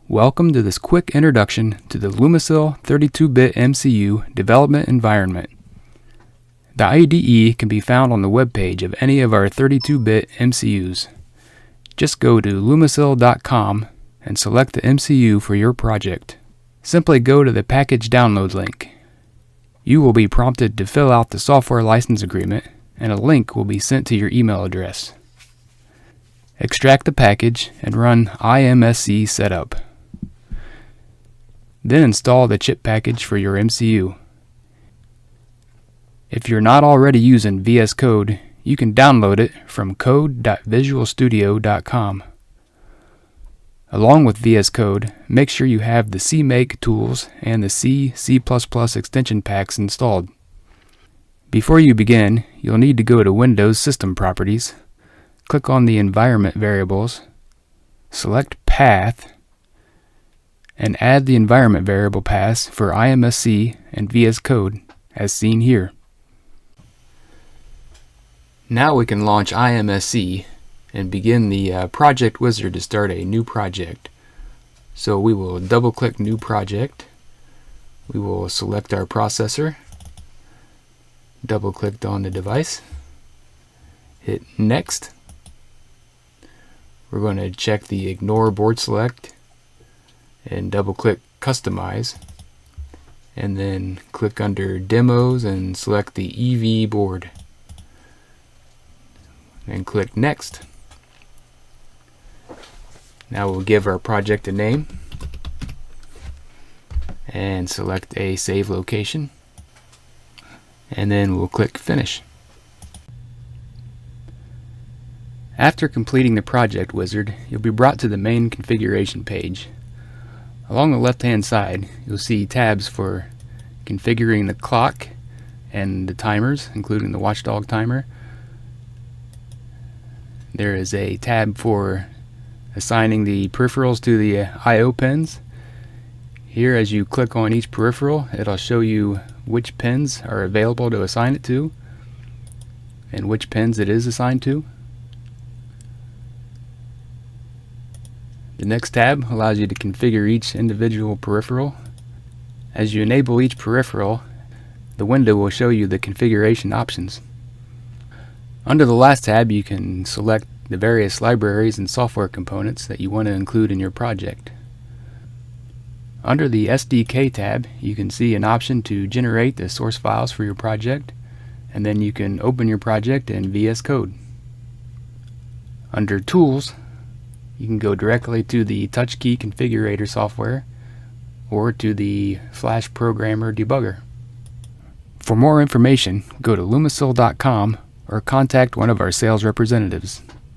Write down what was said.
Welcome to this quick introduction to the Lumissil 32-bit MCU development environment. The IDE can be found on the web page of any of our 32-bit MCUs. Just go to lumissil.com and select the MCU for your project. Simply go to the package download link. You will be prompted to fill out the software license agreement, and a link will be sent to your email address. Extract the package and run IMSC setup. Then install the chip package for your MCU. If you're not already using VS Code, you can download it from code.visualstudio.com. Along with VS Code, make sure you have the CMake tools and the C++ extension packs installed. Before you begin, you'll need to go to Windows System Properties, click on the Environment Variables, select Path, and add the environment variable paths for IMSC and VS Code, as seen here. Now we can launch IMSC and begin the project wizard to start a new project. So we will double-click New Project. We will select our processor, double-click on the device, hit Next. We're going to check the Ignore Board Select and double-click Customize, and then click under Demos and select the EV board, and click Next. Now we'll give our project a name and select a save location, and then we'll click Finish. After completing the project wizard, you'll be brought to the main configuration page. Along the left-hand side, you'll see tabs for configuring the clock and the timers, including the watchdog timer. There is a tab for assigning the peripherals to the I/O pins. Here, as you click on each peripheral, it'll show you which pins are available to assign it to and which pins it is assigned to. The next tab allows you to configure each individual peripheral. As you enable each peripheral, the window will show you the configuration options. Under the last tab, you can select the various libraries and software components that you want to include in your project. Under the SDK tab, you can see an option to generate the source files for your project, and then you can open your project in VS Code. Under Tools, you can go directly to the TouchKey Configurator software or to the Flash Programmer Debugger. For more information, go to lumissil.com or contact one of our sales representatives.